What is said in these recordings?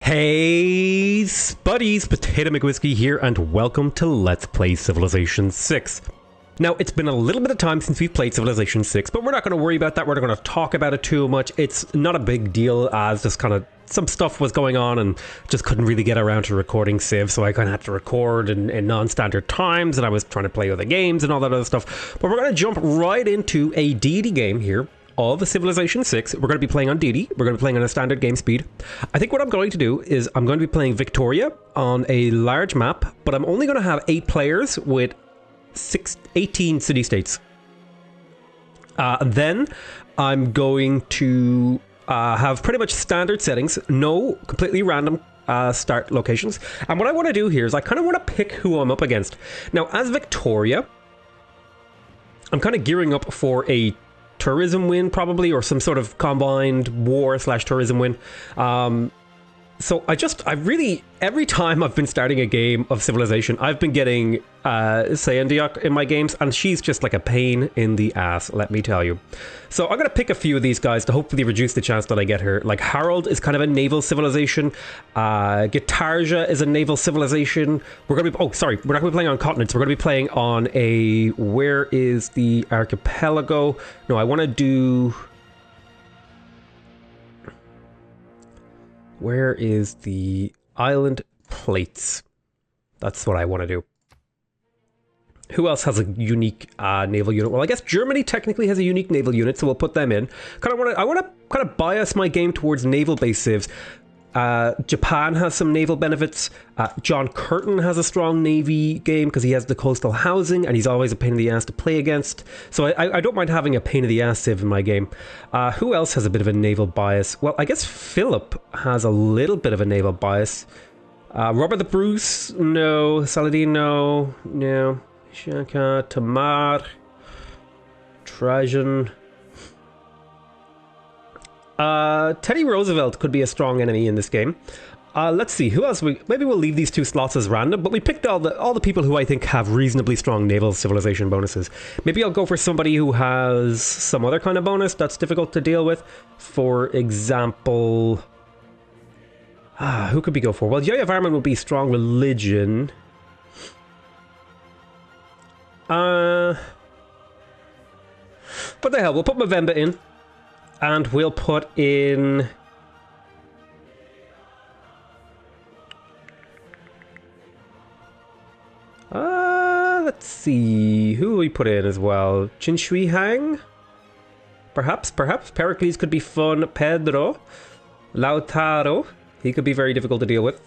Hey, Spuddies, PotatoMcWhiskey here, and welcome to Let's Play Civilization 6. Now, it's been a little bit of time since we've played Civilization 6, but we're not going to worry about that. We're not going to talk about it too much. It's not a big deal, as just kind of some stuff was going on and just couldn't really get around to recording Civ, so I kind of had to record in non-standard times, and I was trying to play other games and all that other stuff. But we're going to jump right into a Deity game here of Civilization 6. We're going to be playing on Deity. We're going to be playing on a standard game speed. I think what I'm going to do is I'm going to be playing Victoria on a large map, but I'm only going to have 8 players with 18 city-states. Then I'm going to have pretty much standard settings, no completely random start locations. And what I want to do here is I kind of want to pick who I'm up against. Now, as Victoria, I'm kind of gearing up for a tourism win, probably, or some sort of combined war/tourism win. So I really, every time I've been starting a game of Civilization, I've been getting Sayandiak in my games, and she's just like a pain in the ass, let me tell you. So I'm going to pick a few of these guys to hopefully reduce the chance that I get her. Like Harold is kind of a naval civilization. Gitarja is a naval civilization. We're going to be, oh, sorry, we're not going to be playing on continents. We're going to be playing on a, where is the archipelago? No, I want to do... Where is the island plates? That's what I want to do. Who else has a unique naval unit? Well, I guess Germany technically has a unique naval unit, so we'll put them in. I want to kind of bias my game towards naval-based civs. Japan has some naval benefits. John Curtin has a strong navy game because he has the coastal housing and he's always a pain in the ass to play against. So I don't mind having a pain in the ass civ in my game. Who else has a bit of a naval bias? Well, I guess Philip has a little bit of a naval bias. Robert the Bruce, no. Saladin, no. Shaka, Tamar, Trajan. Teddy Roosevelt could be a strong enemy in this game. Let's see, who else? Maybe we'll leave these 2 slots as random, but we picked all the people who I think have reasonably strong naval civilization bonuses. Maybe I'll go for somebody who has some other kind of bonus that's difficult to deal with. For example... who could we go for? Well, Yaya Varman will be strong religion. What the hell, we'll put Movember in. And we'll put in... let's see... Who will we put in as well? Qin Shi Hang? Perhaps. Pericles could be fun. Pedro. Lautaro. He could be very difficult to deal with.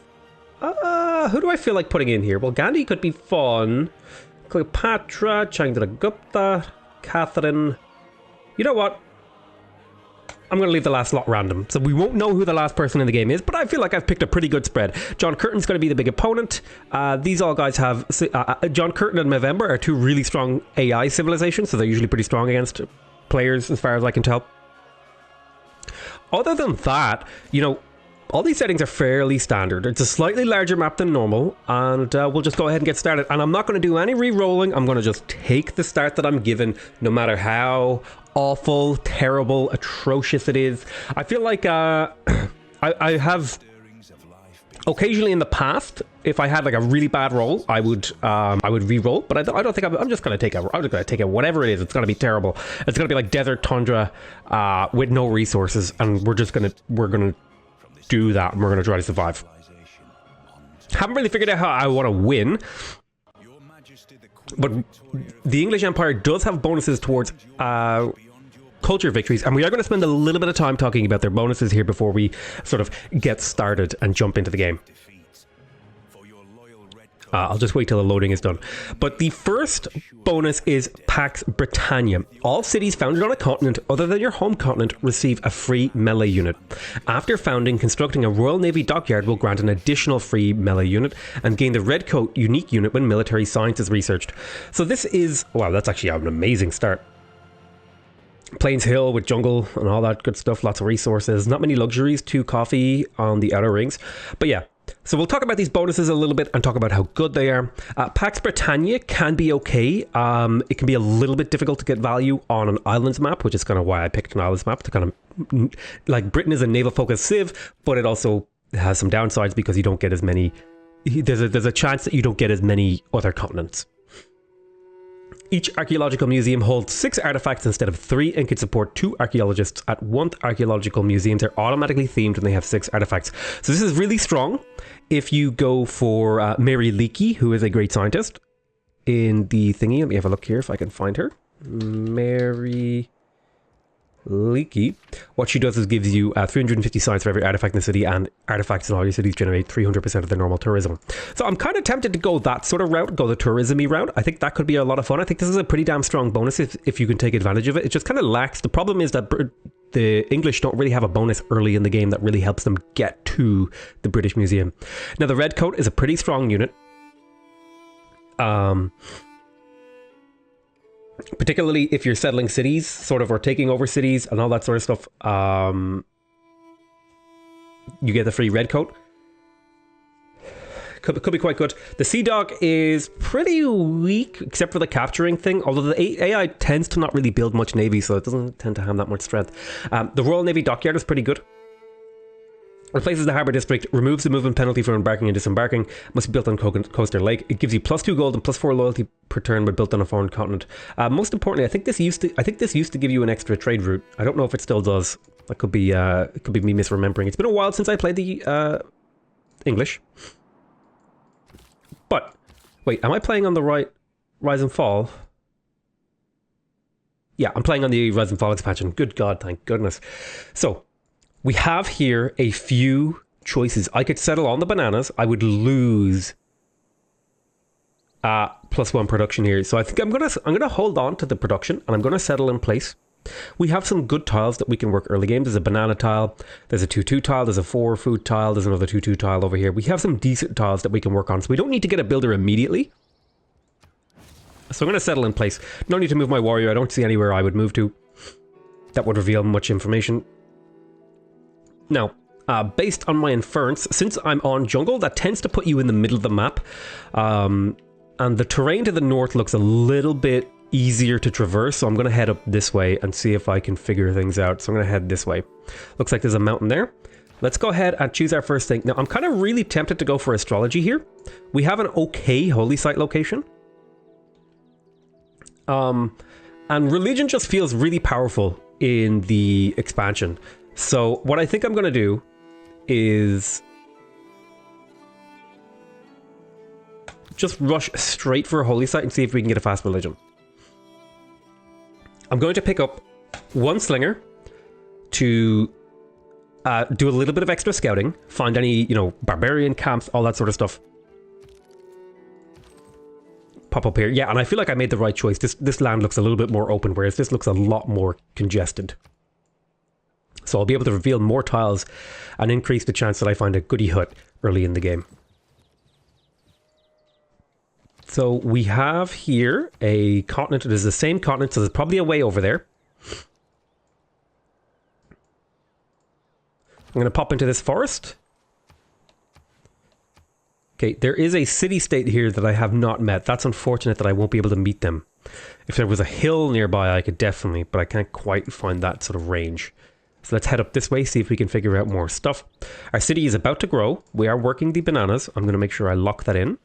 Who do I feel like putting in here? Well, Gandhi could be fun. Cleopatra. Chandragupta. Catherine. You know what? I'm going to leave the last lot random, so we won't know who the last person in the game is, but I feel like I've picked a pretty good spread. John Curtin's going to be the big opponent. These all guys have... John Curtin and Movember are 2 really strong AI civilizations, so they're usually pretty strong against players, as far as I can tell. Other than that, you know, all these settings are fairly standard. It's a slightly larger map than normal, and we'll just go ahead and get started. And I'm not going to do any re-rolling. I'm going to just take the start that I'm given, no matter how awful, terrible, atrocious it is. I feel like I have occasionally in the past, if I had like a really bad roll, I would re-roll. But I don't think I'm just going to take it. I'm just going to take it. Whatever it is, it's going to be terrible. It's going to be like desert tundra with no resources, and we're going to do that, and we're going to try to survive. Haven't really figured out how I want to win, but the English Empire does have bonuses towards culture victories, and we are going to spend a little bit of time talking about their bonuses here before we sort of get started and jump into the game. I'll just wait till the loading is done. But the first bonus is Pax Britannia. All cities founded on a continent other than your home continent receive a free melee unit. After founding, constructing a Royal Navy dockyard will grant an additional free melee unit and gain the Red Coat unique unit when military science is researched. So this is... Wow, that's actually an amazing start. Plains Hill with jungle and all that good stuff, lots of resources, not many luxuries, 2 coffee on the outer rings. But yeah, so we'll talk about these bonuses a little bit and talk about how good they are. Pax Britannia can be okay. It can be a little bit difficult to get value on an islands map, which is kind of why I picked an islands map to kind of... Like, Britain is a naval-focused civ, but it also It has some downsides because you don't get as many... There's a chance that you don't get as many other continents. Each archaeological museum holds 6 artifacts instead of 3 and can support 2 archaeologists at one. Archaeological museums are automatically themed when they have 6 artifacts. So this is really strong if you go for Mary Leakey, who is a great scientist in the thingy. Let me have a look here if I can find her. Mary Leakey. What she does is gives you 350 science for every artifact in the city, and artifacts in all your cities generate 300% of the normal tourism. So I'm kind of tempted to go that sort of route, go the tourism-y route. I think that could be a lot of fun. I think this is a pretty damn strong bonus if you can take advantage of it. It just kind of lacks. The problem is that the English don't really have a bonus early in the game that really helps them get to the British Museum. Now the red coat is a pretty strong unit. Particularly if you're settling cities, sort of, or taking over cities and all that sort of stuff. You get the free red coat. Could be quite good. The Sea Dog is pretty weak, except for the capturing thing, although the AI tends to not really build much navy, so it doesn't tend to have that much strength. The Royal Navy Dockyard is pretty good. Replaces the harbour district, removes the movement penalty for embarking and disembarking, must be built on Coaster Lake. It gives you +2 gold and +4 loyalty per turn, but built on a foreign continent. Most importantly, I think this used to give you an extra trade route. I don't know if it still does. That could be me misremembering. It's been a while since I played the English. But wait, am I playing on the right Rise and Fall? Yeah, I'm playing on the Rise and Fall expansion. Good God, thank goodness. So we have here a few choices. I could settle on the bananas. I would lose +1 production here. So I think I'm gonna hold on to the production and I'm gonna settle in place. We have some good tiles that we can work early game. There's a banana tile, there's a 2-2 tile, there's a 4 food tile, there's another 2-2 tile over here. We have some decent tiles that we can work on, so we don't need to get a builder immediately. So I'm going to settle in place. No need to move my warrior. I don't see anywhere I would move to that would reveal much information. Now, based on my inference, since I'm on jungle, that tends to put you in the middle of the map. And the terrain to the north looks a little bit easier to traverse, so I'm going to head up this way and see if I can figure things out. So I'm going to head this way. Looks like there's a mountain there. Let's go ahead and choose our first thing. Now, I'm kind of really tempted to go for astrology here. We have an okay holy site location. And religion just feels really powerful in the expansion. So what I think I'm going to do is just rush straight for a holy site and see if we can get a fast religion. I'm going to pick up 1 slinger to do a little bit of extra scouting, find any, barbarian camps, all that sort of stuff. Pop up here. Yeah, and I feel like I made the right choice. This land looks a little bit more open, whereas this looks a lot more congested. So I'll be able to reveal more tiles and increase the chance that I find a goodie hut early in the game. So we have here a continent. It is the same continent, so there's probably a way over there. I'm going to pop into this forest. Okay, there is a city-state here that I have not met. That's unfortunate that I won't be able to meet them. If there was a hill nearby, I could definitely, but I can't quite find that sort of range. So let's head up this way, see if we can figure out more stuff. Our city is about to grow. We are working the bananas. I'm going to make sure I lock that in.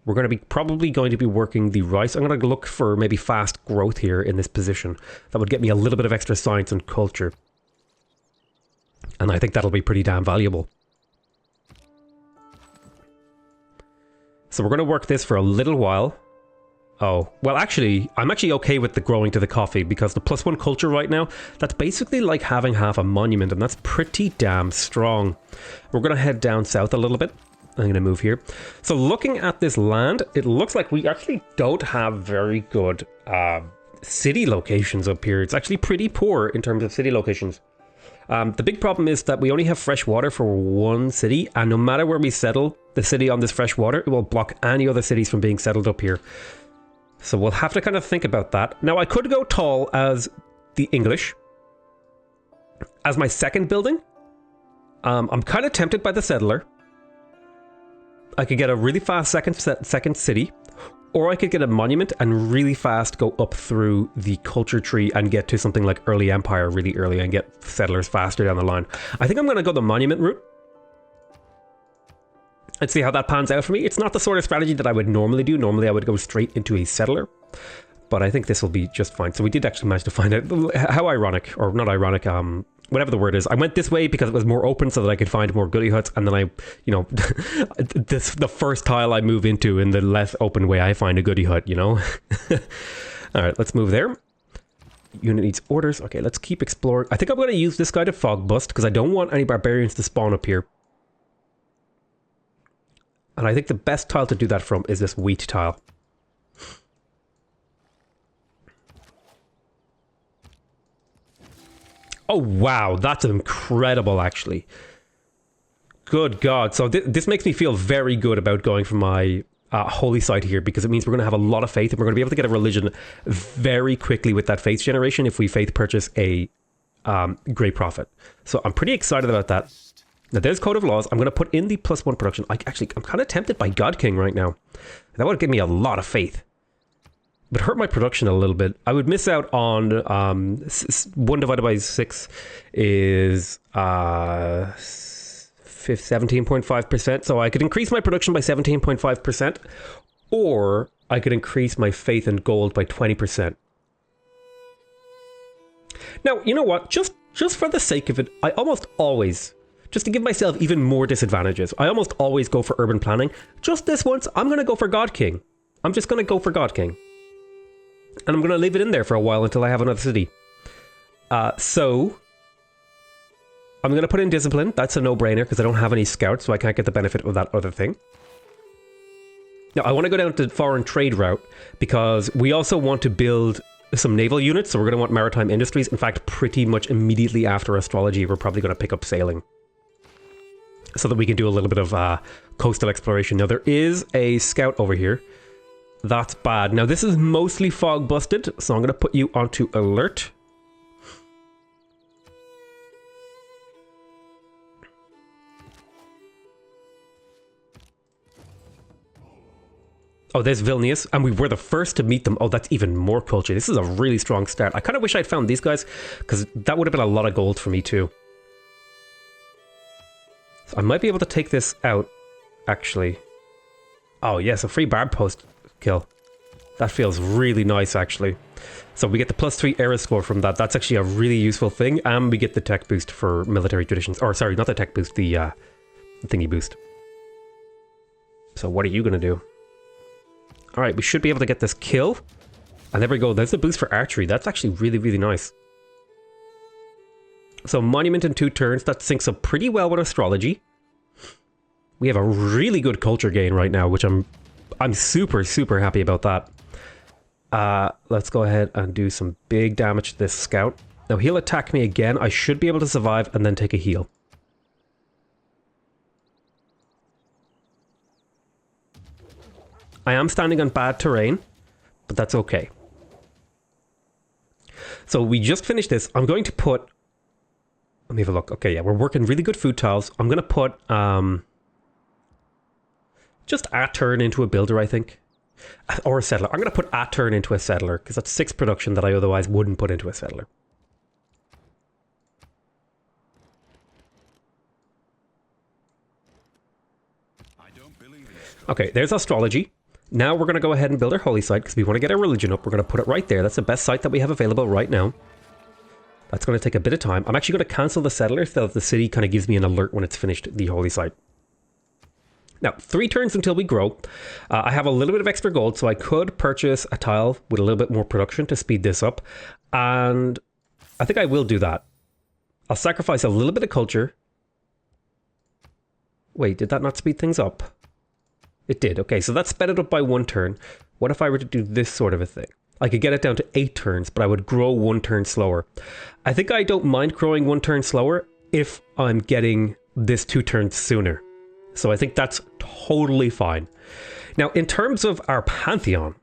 We're going to be probably going to be working the rice. I'm going to look for maybe fast growth here in this position. That would get me a little bit of extra science and culture. And I think that'll be pretty damn valuable. So we're going to work this for a little while. Oh, well actually, I'm actually okay with the growing to the coffee because the +1 culture right now, that's basically like having half a monument, and that's pretty damn strong. We're going to head down south a little bit. I'm going to move here. So looking at this land, it looks like we actually don't have very good city locations up here. It's actually pretty poor in terms of city locations. The big problem is that we only have fresh water for 1 city, and no matter where we settle the city on this fresh water, it will block any other cities from being settled up here. So we'll have to kind of think about that. Now, I could go tall as the English as my second building. I'm kind of tempted by the settler. I could get a really fast second city, or I could get a monument and really fast go up through the culture tree and get to something like early empire really early and get settlers faster down the line. I think I'm going to go the monument route. Let's see how that pans out for me. It's not the sort of strategy that I would normally do. Normally I would go straight into a settler, but I think this will be just fine. So we did actually manage to find out. How ironic, or not ironic, whatever the word is. I went this way because it was more open so that I could find more goody huts, and then I, you know, the first tile I move into in the less open way, I find a goody hut, you know? All right, let's move there. Unit needs orders. Okay, let's keep exploring. I think I'm going to use this guy to fog bust because I don't want any barbarians to spawn up here. And I think the best tile to do that from is this wheat tile. Oh, wow. That's incredible, actually. Good God. So this makes me feel very good about going for my holy site here, because it means we're going to have a lot of faith, and we're going to be able to get a religion very quickly with that faith generation if we faith purchase a great prophet. So I'm pretty excited about that. Now there's Code of Laws. I'm going to put in the +1 production. I'm kind of tempted by God King right now. That would give me a lot of faith. But hurt my production a little bit. I would miss out on 1 divided by 6 is 17.5%. So I could increase my production by 17.5%, or I could increase my faith and gold by 20%. Now, you know what? Just for the sake of it, I almost always, just to give myself even more disadvantages, I almost always go for urban planning. Just this once, I'm going to go for God King. I'm just going to go for God King. And I'm going to leave it in there for a while until I have another city. So I'm going to put in Discipline. That's a no-brainer because I don't have any scouts, so I can't get the benefit of that other thing. Now, I want to go down to foreign trade route because we also want to build some naval units, so we're going to want maritime industries. In fact, pretty much immediately after astrology, we're probably going to pick up sailing so that we can do a little bit of coastal exploration. Now, there is a scout over here. That's bad. Now, this is mostly fog busted, so I'm going to put you onto alert. Oh, there's Vilnius, and we were the first to meet them. Oh, that's even more culture. This is a really strong start. I kind of wish I'd found these guys, because that would have been a lot of gold for me too. So I might be able to take this out, actually. Oh, yes, a free barb post kill. That feels really nice, actually. So we get the +3 era score from that. That's actually a really useful thing, and we get the tech boost for military traditions. Or, sorry, not the tech boost, the thingy boost. So what are you going to do? Alright, we should be able to get this kill. And there we go. There's a boost for archery. That's actually really, really nice. So monument in 2 turns. That syncs up pretty well with astrology. We have a really good culture gain right now, which I'm super, super happy about that. Let's go ahead and do some big damage to this scout. Now he'll attack me again. I should be able to survive and then take a heal. I am standing on bad terrain, but that's okay. So we just finished this. I'm going to put... Let me have a look. Okay, yeah, we're working really good food tiles. I'm going to put just a turn into a builder, I think. Or a settler. I'm going to put a turn into a settler, because that's 6 production that I otherwise wouldn't put into a settler. Okay, there's astrology. Now we're going to go ahead and build our holy site because we want to get our religion up. We're going to put it right there. That's the best site that we have available right now. That's going to take a bit of time. I'm actually going to cancel the settler so that the city kind of gives me an alert when it's finished the holy site. Now, 3 turns until we grow. I have a little bit of extra gold, so I could purchase a tile with a little bit more production to speed this up. And I think I will do that. I'll sacrifice a little bit of culture. Wait, did that not speed things up? It did. Okay, so that sped it up by 1 turn. What if I were to do this sort of a thing? I could get it down to 8 turns, but I would grow 1 turn slower. I think I don't mind growing 1 turn slower if I'm getting this 2 turns sooner. So I think that's totally fine. Now, in terms of our Pantheon,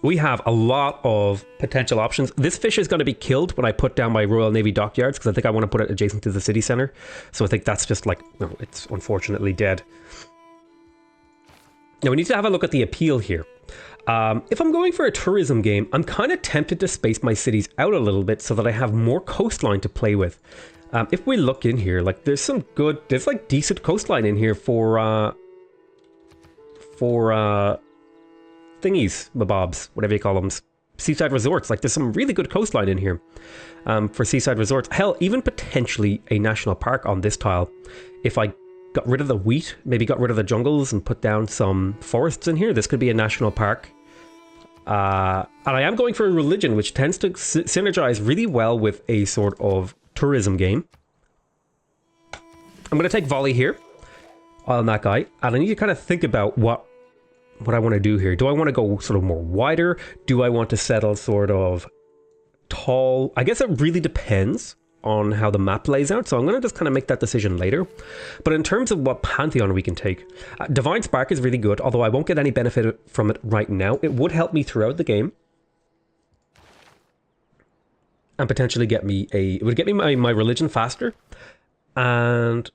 we have a lot of potential options. This fish is going to be killed when I put down my Royal Navy dockyards because I think I want to put it adjacent to the city center. So I think that's just like, no, it's unfortunately dead. Now we need to have a look at the appeal here. If I'm going for a tourism game, I'm kind of tempted to space my cities out a little bit so that I have more coastline to play with. If we look in here, like there's like decent coastline in here for thingies, mabobs, whatever you call them, seaside resorts. Like there's some really good coastline in here for seaside resorts. Hell, even potentially a national park on this tile. If I got rid of the wheat, maybe got rid of the jungles and put down some forests in here, this could be a national park. And I am going for a religion, which tends to synergize really well with a sort of tourism game. I'm going to take volley here on that guy, and I need to kind of think about what I want to do here. Do I want to go sort of more wider? Do I want to settle sort of tall? I guess it really depends on how the map lays out, so I'm going to just kind of make that decision later. But in terms of what Pantheon we can take, Divine Spark is really good, although I won't get any benefit from it right now. It would help me throughout the game. And potentially get me it would get me my religion faster. And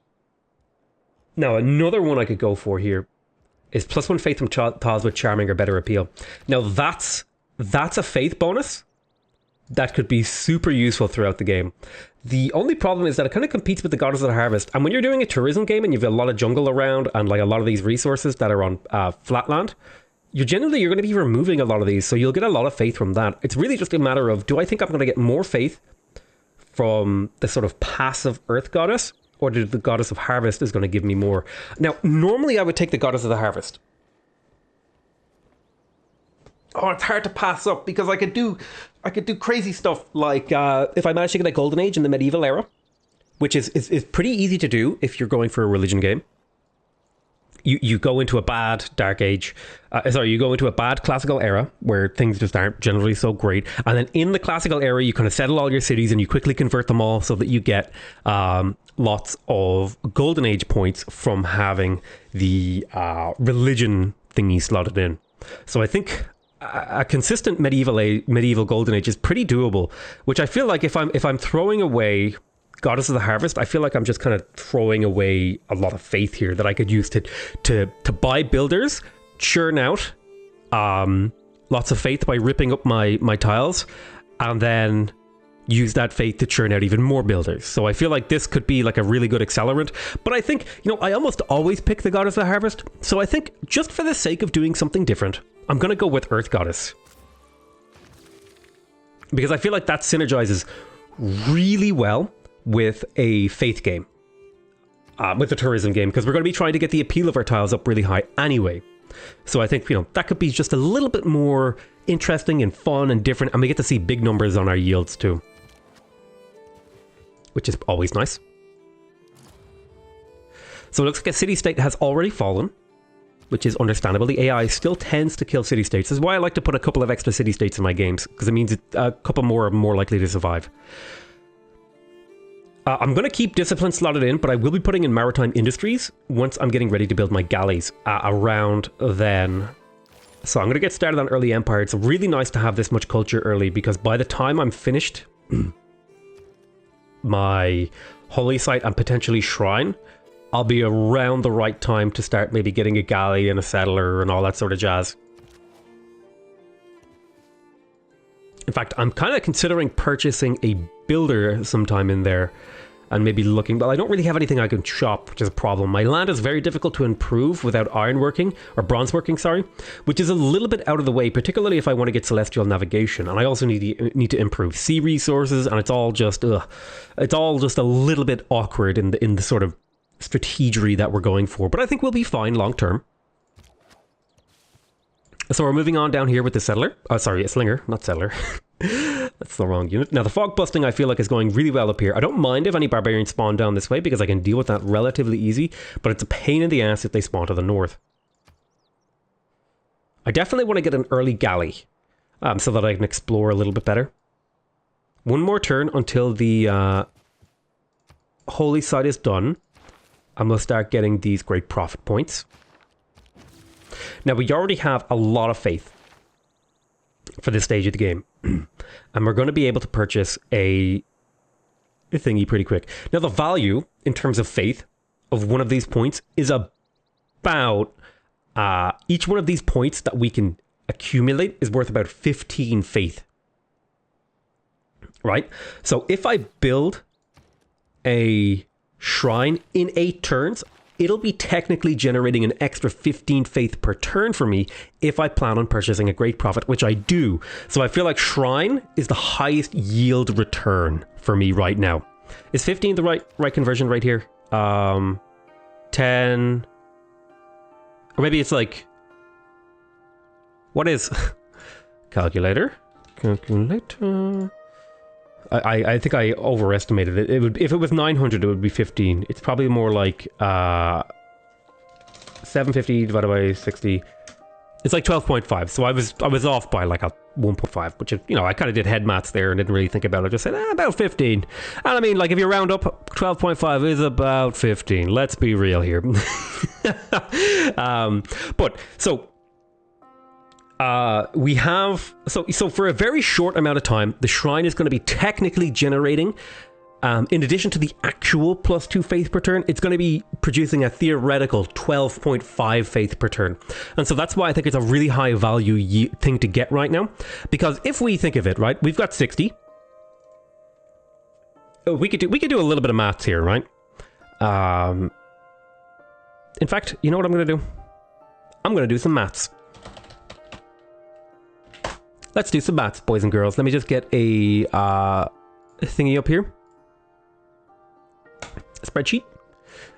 now another one I could go for here is +1 faith from tiles with charming or better appeal. Now that's a faith bonus that could be super useful throughout the game. The only problem is that it kind of competes with the Goddess of the Harvest. And when you're doing a tourism game and you've got a lot of jungle around and like a lot of these resources that are on flatland, you're going to be removing a lot of these, so you'll get a lot of faith from that. It's really just a matter of, do I think I'm going to get more faith from the sort of passive Earth Goddess, or do the Goddess of Harvest is going to give me more? Now, normally I would take the Goddess of the Harvest. Oh, it's hard to pass up because I could do crazy stuff like if I manage to get a golden age in the medieval era, which is pretty easy to do if you're going for a religion game. You go into a bad dark age, you go into a bad classical era where things just aren't generally so great, and then in the classical era you kind of settle all your cities and you quickly convert them all so that you get lots of golden age points from having the religion thingy slotted in. So I think a consistent medieval golden age is pretty doable, which I feel like if I'm throwing away Goddess of the Harvest, I feel like I'm just kind of throwing away a lot of faith here that I could use to buy builders, churn out lots of faith by ripping up my tiles, and then use that faith to churn out even more builders. So I feel like this could be like a really good accelerant. But I think, I almost always pick the Goddess of the Harvest. So I think just for the sake of doing something different, I'm going to go with Earth Goddess. Because I feel like that synergizes really well with a faith game, with a tourism game, because we're going to be trying to get the appeal of our tiles up really high anyway. So I think, that could be just a little bit more interesting and fun and different, and we get to see big numbers on our yields too, which is always nice. So it looks like a city-state has already fallen, which is understandable. The AI still tends to kill city-states. This is why I like to put a couple of extra city-states in my games, because it means a couple more are more likely to survive. I'm going to keep discipline slotted in, but I will be putting in maritime industries once I'm getting ready to build my galleys around then. So I'm going to get started on early empire. It's really nice to have this much culture early, because by the time I'm finished my holy site and potentially shrine, I'll be around the right time to start maybe getting a galley and a settler and all that sort of jazz. In fact, I'm kind of considering purchasing a builder sometime in there and maybe looking, but I don't really have anything I can chop, which is a problem. My land is very difficult to improve without iron working, or bronze working, sorry, which is a little bit out of the way, particularly if I want to get celestial navigation. And I also need to improve sea resources, and it's all just a little bit awkward in the sort of strategery that we're going for. But I think we'll be fine long term. So we're moving on down here with the settler. Oh, sorry, a slinger, not settler. That's the wrong unit. Now, the fog busting I feel like is going really well up here. I don't mind if any barbarians spawn down this way, because I can deal with that relatively easy, but it's a pain in the ass if they spawn to the north. I definitely want to get an early galley, so that I can explore a little bit better. One more turn until the holy site is done, and we'll start getting these great profit points. Now, we already have a lot of faith for this stage of the game, and we're going to be able to purchase a thingy pretty quick. Now, the value in terms of faith of one of these points is about each one of these points that we can accumulate is worth about 15 faith. Right? So if I build a shrine in 8 turns, it'll be technically generating an extra 15 faith per turn for me if I plan on purchasing a great prophet, which I do. So I feel like shrine is the highest yield return for me right now. Is 15 the right conversion right here? 10, or maybe it's like, what is calculator? I think I overestimated it. It would, if it was 900, it would be 15. It's probably more like 750 divided by 60. It's like 12.5. So I was off by like a 1.5, which is, you know, I kind of did head maths there and didn't really think about it. I just said about 15. And I mean, like, if you round up, 12.5 is about 15. Let's be real here. But so we have, so for a very short amount of time, the shrine is going to be technically generating, in addition to the actual +2 faith per turn, it's going to be producing a theoretical 12.5 faith per turn. And so that's why I think it's a really high value thing to get right now. Because if we think of it, right, we've got 60. We could do a little bit of maths here, right? In fact, you know what I'm going to do? I'm going to do some maths. Let's do some maths, boys and girls. Let me just get a thingy up here. A spreadsheet.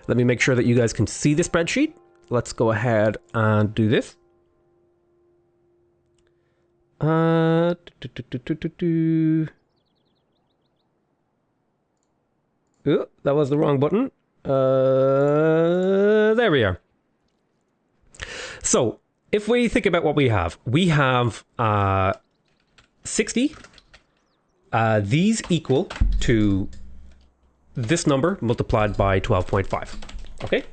Let me make sure that you guys can see the spreadsheet. Let's go ahead and do this. Oh, that was the wrong button. There we are. So, if we think about what we have 60. These equal to this number multiplied by 12.5. Okay?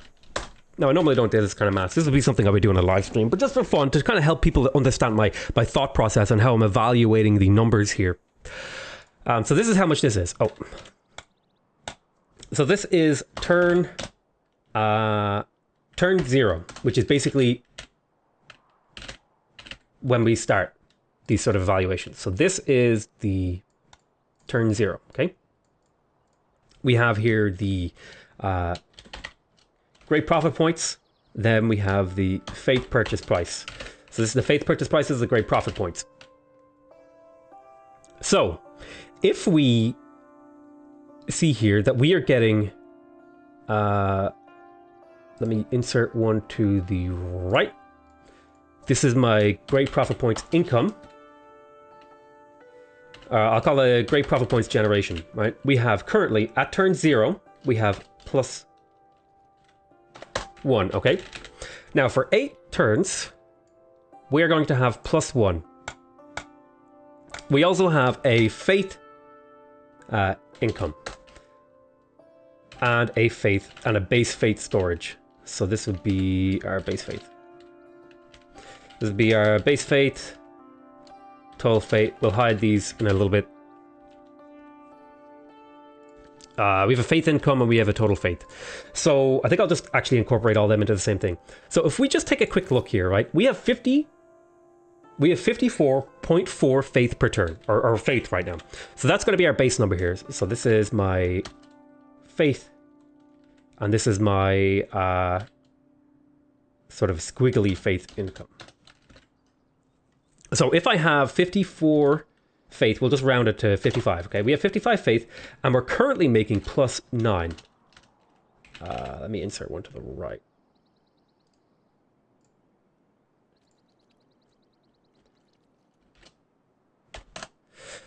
Now, I normally don't do this kind of maths. This will be something I'll be doing on a live stream, but just for fun, to kind of help people understand my thought process and how I'm evaluating the numbers here. So this is how much this is. Oh. So this is turn 0, which is basically when we start these sort of evaluations. So this is the turn 0, okay? We have here the great profit points. Then we have the faith purchase price. So this is the faith purchase price, this is the great profit points. So if we see here that we are getting, let me insert one to the right. This is my great profit points income. I'll call it a great profit points generation, right? We have currently, at turn 0, we have +1, okay? Now for 8 turns, we are going to have +1. We also have a faith income. And a faith, and a base faith storage. So this would be our base faith. This would be our base faith. Total faith. We'll hide these in a little bit. We have a faith income and we have a total faith. So I think I'll just actually incorporate all them into the same thing. So if we just take a quick look here, right? We have 54.4 faith per turn, or faith right now. So that's going to be our base number here. So this is my faith, and this is my sort of squiggly faith income. So if I have 54 faith, we'll just round it to 55, okay? We have 55 faith, and we're currently making +9. Let me insert one to the right.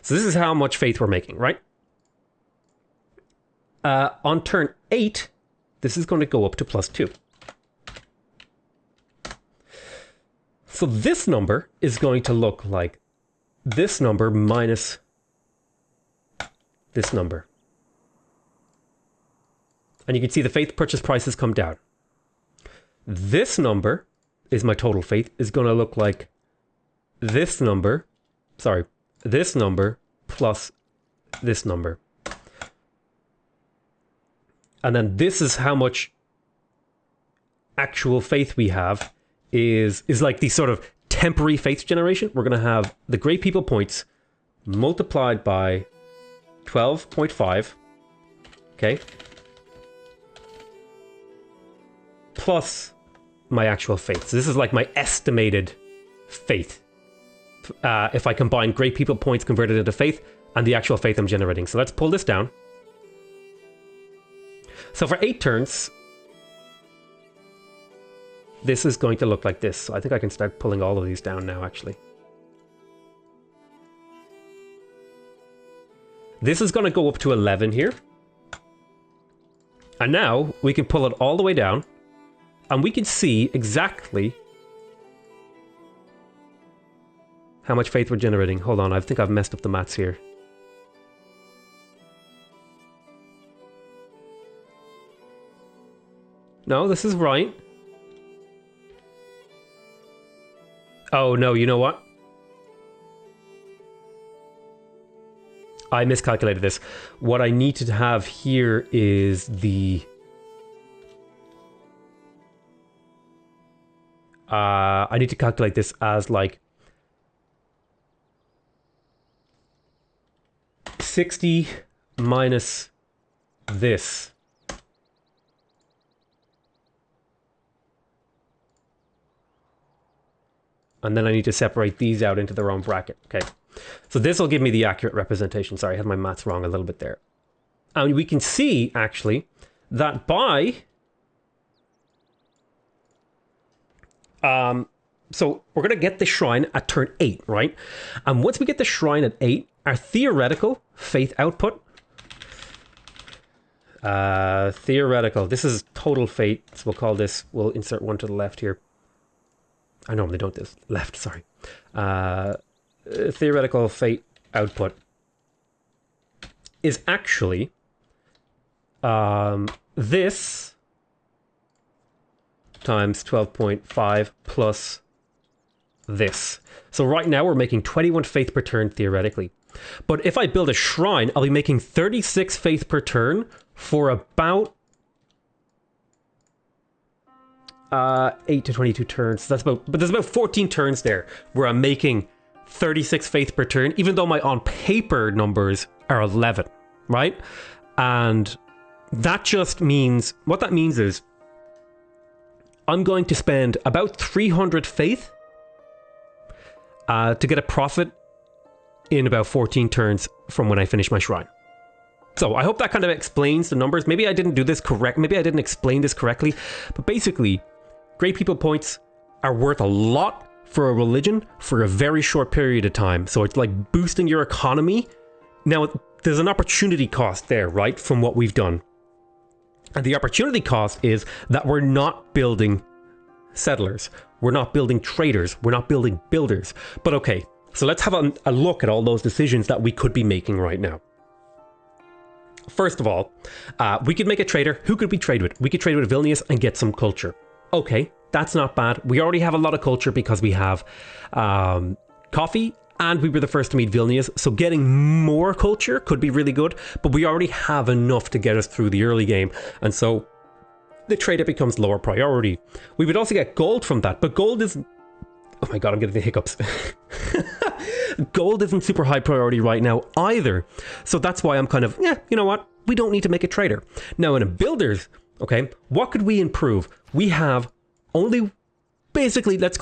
So this is how much faith we're making, right? On turn 8, this is going to go up to +2. So this number is going to look like this number minus this number. And you can see the faith purchase prices come down. This number is my total faith, is going to look like this number, this number plus this number. And then this is how much actual faith we have, is like the sort of temporary faith generation, we're going to have the Great People points multiplied by 12.5. Okay. Plus my actual faith. So this is like my estimated faith. If I combine Great People points converted into faith and the actual faith I'm generating. So let's pull this down. So for 8 turns, this is going to look like this. So I think I can start pulling all of these down now, actually. This is going to go up to 11 here. And now we can pull it all the way down. And we can see exactly how much faith we're generating. Hold on, I think I've messed up the maths here. No, this is right. Oh no, you know what? I miscalculated this. What I need to have here is the... I need to calculate this as like 60 minus this. And then I need to separate these out into their own bracket. Okay. So this will give me the accurate representation. Sorry, I had my maths wrong a little bit there. And we can see, actually, that by... so we're going to get the shrine at turn 8, right? And once we get the shrine at 8, our theoretical faith output... theoretical. This is total faith. So we'll call this... We'll insert one to the left here. I normally don't this. Left, sorry. Theoretical fate output is actually this times 12.5 plus this. So right now we're making 21 faith per turn theoretically. But if I build a shrine, I'll be making 36 faith per turn for about 8 to 22 turns. That's about, but there's about 14 turns there where I'm making 36 faith per turn, even though my on paper numbers are 11, right? And that just means, what that means is I'm going to spend about 300 faith to get a profit in about 14 turns from when I finish my shrine. So I hope that kind of explains the numbers. Maybe I didn't do this correct. Maybe I didn't explain this correctly, but basically, Great People points are worth a lot for a religion for a very short period of time. So it's like boosting your economy. Now, there's an opportunity cost there, right, from what we've done. And the opportunity cost is that we're not building settlers. We're not building traders. We're not building builders. But okay, so let's have a look at all those decisions that we could be making right now. First of all, we could make a trader. Who could we trade with? We could trade with Vilnius and get some culture. Okay, that's not bad. We already have a lot of culture because we have coffee and we were the first to meet Vilnius. So getting more culture could be really good, but we already have enough to get us through the early game. And so the trader becomes lower priority. We would also get gold from that, but gold is... Oh my God, I'm getting the hiccups. Gold isn't super high priority right now either. So that's why I'm kind of, yeah, you know what? We don't need to make a trader. Now in a builders, okay, what could we improve? We have only, basically, let's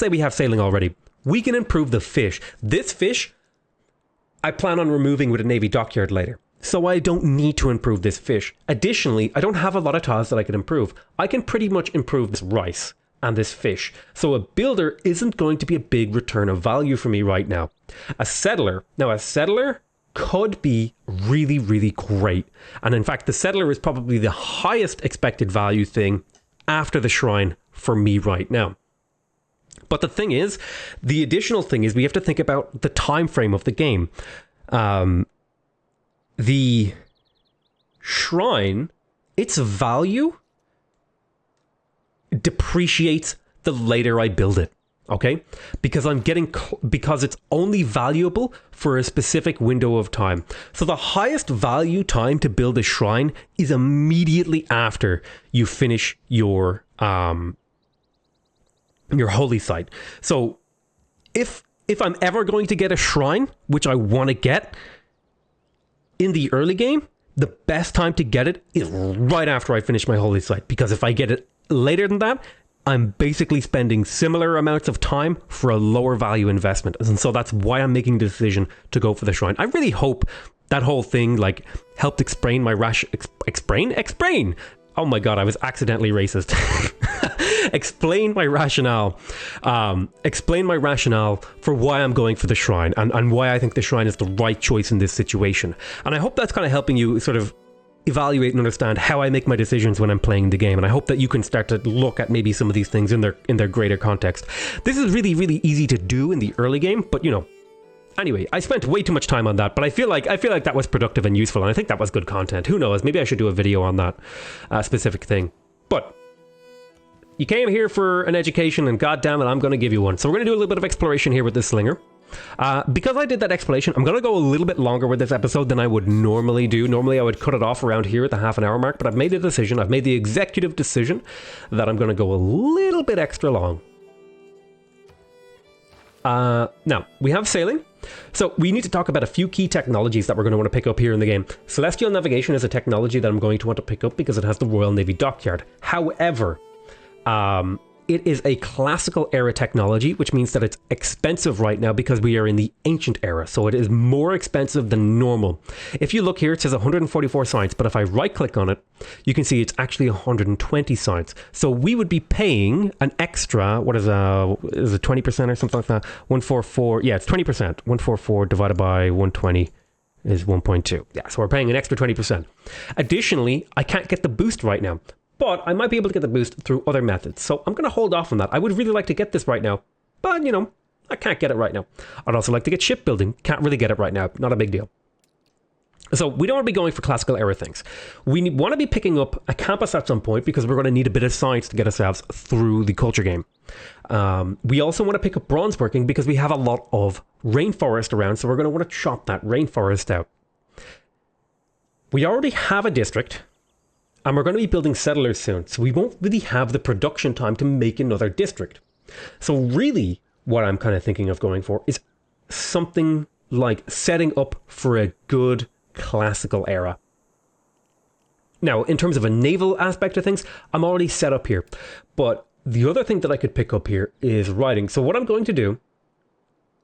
say we have sailing already. We can improve the fish. This fish, I plan on removing with a Navy dockyard later. So I don't need to improve this fish. Additionally, I don't have a lot of tiles that I can improve. I can pretty much improve this rice and this fish. So a builder isn't going to be a big return of value for me right now. A settler could be really, really great. And in fact, the settler is probably the highest expected value thing after the shrine for me right now. But the thing is, the additional thing is we have to think about the time frame of the game. The shrine, its value depreciates the later I build it. Okay, because because it's only valuable for a specific window of time. So the highest value time to build a shrine is immediately after you finish your holy site. So if I'm ever going to get a shrine, which I want to get in the early game, the best time to get it is right after I finish my holy site. Because if I get it later than that, I'm basically spending similar amounts of time for a lower value investment. And so that's why I'm making the decision to go for the shrine. I really hope that whole thing like helped explain my explain. Oh my god, I was accidentally racist. Explain my rationale. Explain my rationale for why I'm going for the shrine and why I think the shrine is the right choice in this situation. And I hope that's kind of helping you sort of evaluate and understand how I make my decisions when I'm playing the game. And I hope that you can start to look at maybe some of these things in their greater context. This is really, really easy to do in the early game, but you know, anyway, I spent way too much time on that, but I feel like that was productive and useful, and I think that was good content. Who knows? Maybe I should do a video on that specific thing. But you came here for an education, and goddamn it, I'm going to give you one. So we're going to do a little bit of exploration here with this slinger. Because I did that exploration, I'm going to go a little bit longer with this episode than I would normally do. Normally I would cut it off around here at the half-an-hour mark, but I've made a decision. I've made the executive decision that I'm going to go a little bit extra long. Now, we have sailing. So we need to talk about a few key technologies that we're going to want to pick up here in the game. Celestial navigation is a technology that I'm going to want to pick up because it has the Royal Navy dockyard. However, it is a classical era technology, which means that it's expensive right now because we are in the ancient era. So it is more expensive than normal. If you look here, it says 144 science, but if I right click on it, you can see it's actually 120 science. So we would be paying an extra, what is it 20% or something like that? 144, yeah, it's 20%. 144 divided by 120 is 1.2. Yeah, so we're paying an extra 20%. Additionally, I can't get the boost right now. But I might be able to get the boost through other methods. So I'm going to hold off on that. I would really like to get this right now. But, you know, I can't get it right now. I'd also like to get shipbuilding. Can't really get it right now. Not a big deal. So we don't want to be going for classical era things. We want to be picking up a campus at some point because we're going to need a bit of science to get ourselves through the culture game. We also want to pick up bronze working because we have a lot of rainforest around. So we're going to want to chop that rainforest out. We already have a district. And we're going to be building settlers soon, so we won't really have the production time to make another district. So really, what I'm kind of thinking of going for is something like setting up for a good classical era. Now, in terms of a naval aspect of things, I'm already set up here. But the other thing that I could pick up here is writing. So what I'm going to do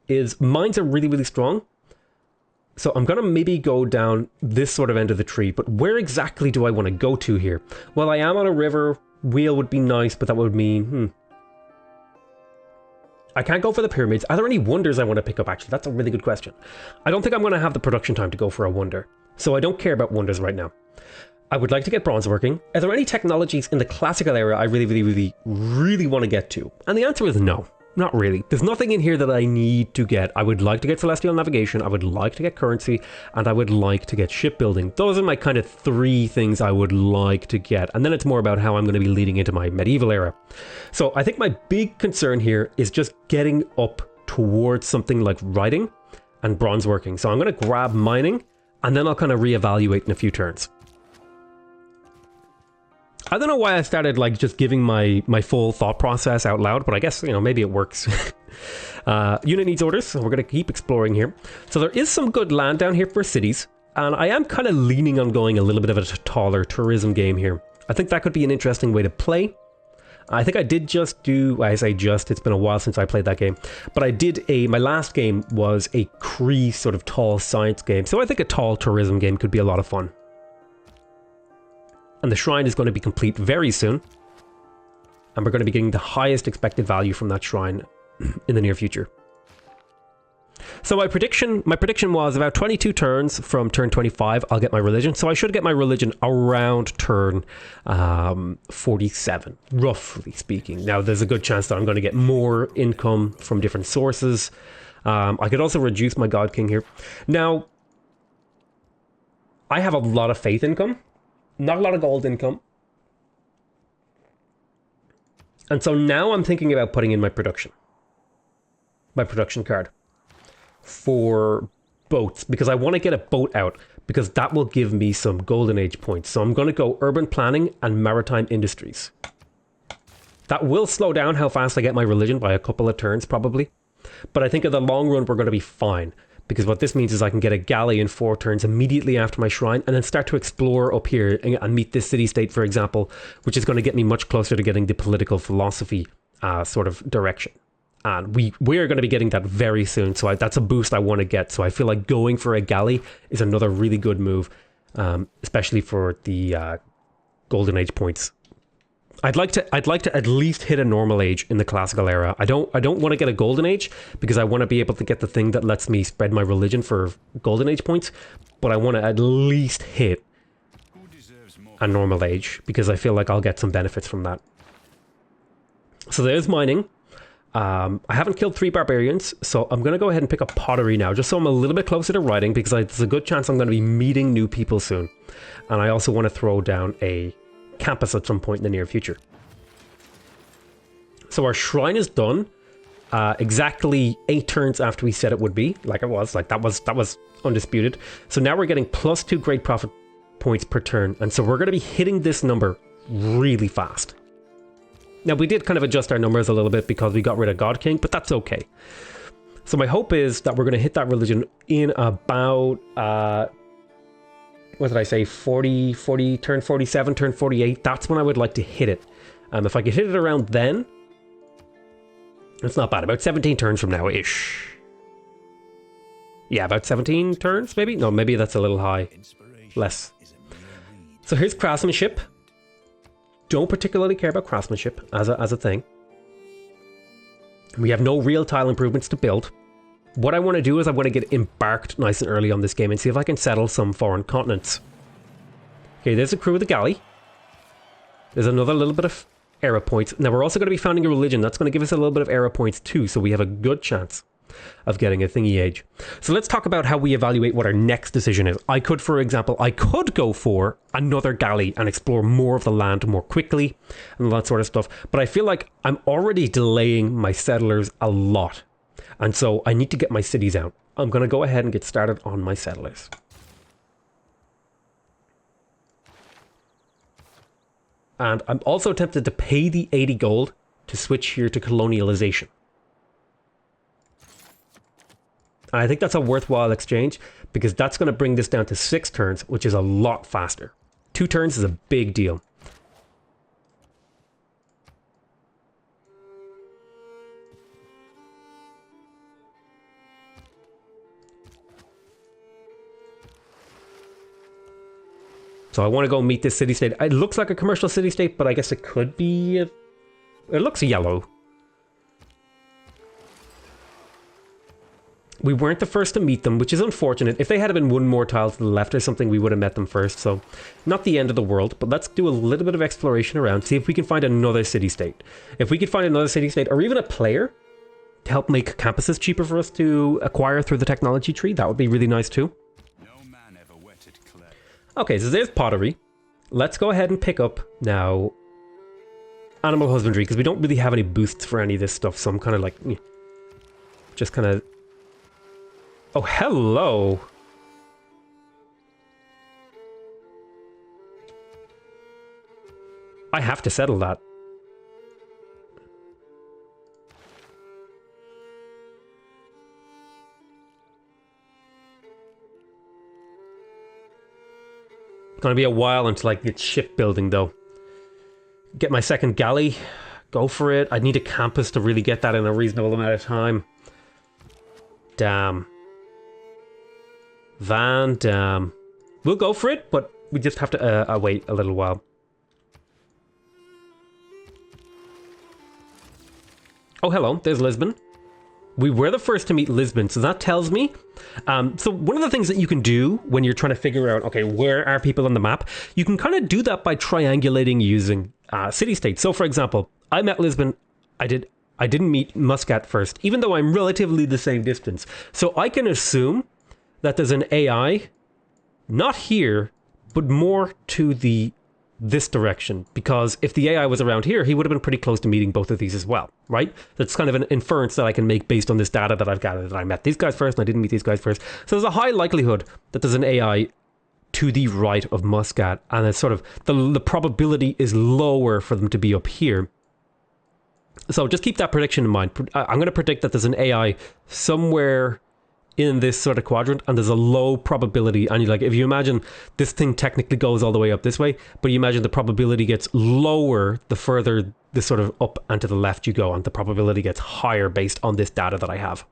is mines are really, really strong. So I'm going to maybe go down this sort of end of the tree, but where exactly do I want to go to here? Well, I am on a river. Wheel would be nice, but that would mean, I can't go for the pyramids. Are there any wonders I want to pick up, actually? That's a really good question. I don't think I'm going to have the production time to go for a wonder, so I don't care about wonders right now. I would like to get bronze working. Are there any technologies in the classical era I really want to get to? And the answer is no. Not really. There's nothing in here that I need to get. I would like to get celestial navigation, I would like to get currency, and I would like to get shipbuilding. Those are my kind of three things I would like to get. And then it's more about how I'm going to be leading into my medieval era. So I think my big concern here is just getting up towards something like writing and bronze working. So I'm going to grab mining, and then I'll kind of reevaluate in a few turns. I don't know why I started like just giving my full thought process out loud, but I guess, you know, maybe it works. Unit needs orders, so we're going to keep exploring here. So there is some good land down here for cities, and I am kind of leaning on going a little bit of a taller tourism game here. I think that could be an interesting way to play. I think I did just do, I say just, it's been a while since I played that game, but I did my last game was a Cree sort of tall science game, so I think a tall tourism game could be a lot of fun. And the shrine is going to be complete very soon. And we're going to be getting the highest expected value from that shrine in the near future. So my prediction was about 22 turns from turn 25, I'll get my religion. So I should get my religion around turn 47, roughly speaking. Now, there's a good chance that I'm going to get more income from different sources. I could also reduce my God King here. Now, I have a lot of faith income. Not a lot of gold income. And so now I'm thinking about putting in my production card for boats, because I want to get a boat out, because that will give me some golden age points. So I'm going to go urban planning and maritime industries. That will slow down how fast I get my religion by a couple of turns probably. But I think in the long run, we're going to be fine. Because what this means is I can get a galley in 4 turns immediately after my shrine and then start to explore up here and meet this city-state, for example, which is going to get me much closer to getting the political philosophy sort of direction. And we are going to be getting that very soon. So that's a boost I want to get. So I feel like going for a galley is another really good move, especially for the Golden Age points. I'd like to at least hit a normal age in the classical era. I don't want to get a golden age because I want to be able to get the thing that lets me spread my religion for golden age points, but I want to at least hit a normal age because I feel like I'll get some benefits from that. So there's mining. I haven't killed 3 barbarians, so I'm going to go ahead and pick up pottery now, just so I'm a little bit closer to writing because there's a good chance I'm going to be meeting new people soon. And I also want to throw down a campus at some point in the near future. So our shrine is done exactly 8 turns after we said it would be, like it was, like that was undisputed. So now we're getting +2 great profit points per turn, and so we're going to be hitting this number really fast. Now we did kind of adjust our numbers a little bit because we got rid of God King, but that's okay. So my hope is that we're going to hit that religion in about what did I say, 40, turn 47, turn 48, that's when I would like to hit it. If I could hit it around then, it's not bad, about 17 turns from now-ish. Yeah, about 17 turns, maybe? No, maybe that's a little high. Less. So here's craftsmanship. Don't particularly care about craftsmanship as a thing. We have no real tile improvements to build. What I want to do is I want to get embarked nice and early on this game and see if I can settle some foreign continents. Okay, there's a crew with a galley. There's another little bit of era points. Now we're also going to be founding a religion. That's going to give us a little bit of era points too, so we have a good chance of getting a thingy age. So let's talk about how we evaluate what our next decision is. I could, for example, go for another galley and explore more of the land more quickly and all that sort of stuff. But I feel like I'm already delaying my settlers a lot. And so I need to get my cities out. I'm going to go ahead and get started on my settlers. And I'm also tempted to pay the 80 gold to switch here to colonialization. And I think that's a worthwhile exchange because that's going to bring this down to 6 turns, which is a lot faster. 2 turns is a big deal. So I want to go meet this city-state. It looks like a commercial city-state, but I guess it could be... It looks yellow. We weren't the first to meet them, which is unfortunate. If they had been 1 more tile to the left or something, we would have met them first. So not the end of the world, but let's do a little bit of exploration around. See if we can find another city-state. If we could find another city-state, or even a player, to help make campuses cheaper for us to acquire through the technology tree, that would be really nice too. Okay, so there's pottery. Let's go ahead and pick up now animal husbandry, because we don't really have any boosts for any of this stuff, so I'm kind of like, just kind of... Oh, hello! I have to settle that. Gonna be a while until I get shipbuilding though. Get my second galley. Go for it. I need a campus to really get that in a reasonable amount of time. Damn. Van Dam. We'll go for it, but we just have to wait a little while. Oh, hello. There's Lisbon. We were the first to meet Lisbon, so that tells me. So one of the things that you can do when you're trying to figure out, okay, where are people on the map? You can kind of do that by triangulating using city-states. So for example, I met Lisbon. I didn't meet Muscat first, even though I'm relatively the same distance. So I can assume that there's an AI, not here, but more to this direction, because if the AI was around here, he would have been pretty close to meeting both of these as well, right? That's kind of an inference that I can make based on this data that I've gathered, that I met these guys first and I didn't meet these guys first. So there's a high likelihood that there's an AI to the right of Muscat, and it's sort of the probability is lower for them to be up here. So just keep that prediction in mind. I'm going to predict that there's an AI somewhere in this sort of quadrant, and there's a low probability. And like, if you imagine this thing technically goes all the way up this way, but you imagine the probability gets lower the further this sort of up and to the left you go, and the probability gets higher based on this data that I have.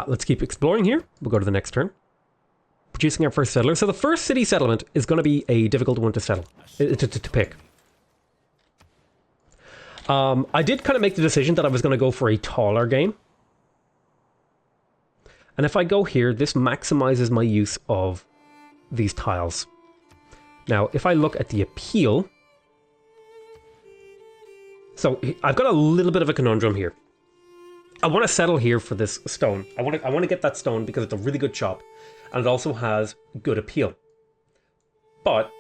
Let's keep exploring here. We'll go to the next turn. Producing our first settler. So the first city settlement is going to be a difficult one to settle, to pick. I did kind of make the decision that I was going to go for a taller game. And if I go here, this maximizes my use of these tiles. Now, if I look at the appeal... So, I've got a little bit of a conundrum here. I want to settle here for this stone. I want to get that stone because it's a really good chop. And it also has good appeal. But...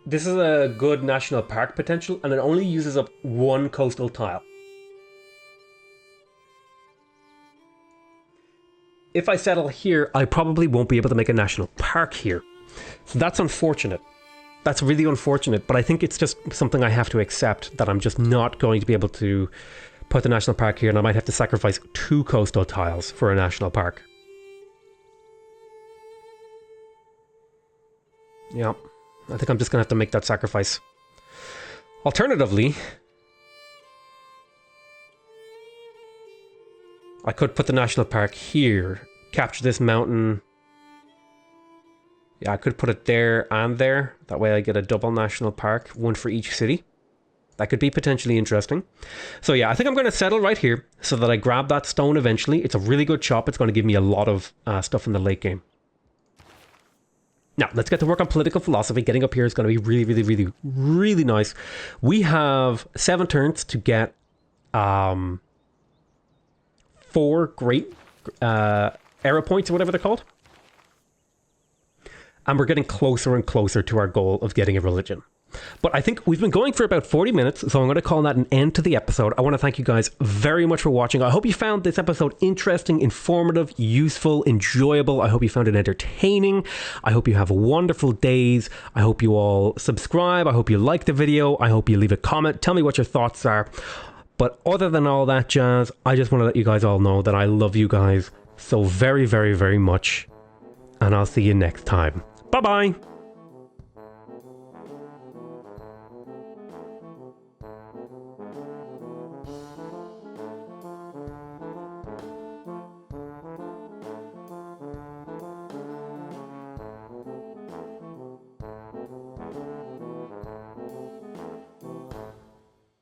this is a good national park potential, and it only uses up one coastal tile. If I settle here, I probably won't be able to make a national park here. So that's unfortunate. That's really unfortunate, but I think it's just something I have to accept, that I'm just not going to be able to put the national park here, and I might have to sacrifice 2 coastal tiles for a national park. Yeah, I think I'm just going to have to make that sacrifice. Alternatively, I could put the national park here, capture this mountain. Yeah, I could put it there and there. That way I get a double national park, one for each city. That could be potentially interesting. So yeah, I think I'm going to settle right here so that I grab that stone eventually. It's a really good chop. It's going to give me a lot of stuff in the late game. Now, let's get to work on political philosophy. Getting up here is going to be really, really, really, really nice. We have 7 turns to get 4 great era points, or whatever they're called. And we're getting closer and closer to our goal of getting a religion. But I think we've been going for about 40 minutes, so I'm going to call that an end to the episode. I want to thank you guys very much for watching. I hope you found this episode interesting, informative, useful, enjoyable. I hope you found it entertaining. I hope you have wonderful days. I hope you all subscribe. I hope you like the video. I hope you leave a comment. Tell me what your thoughts are. But other than all that jazz, I just want to let you guys all know that I love you guys so very, very, very much. And I'll see you next time. Bye-bye.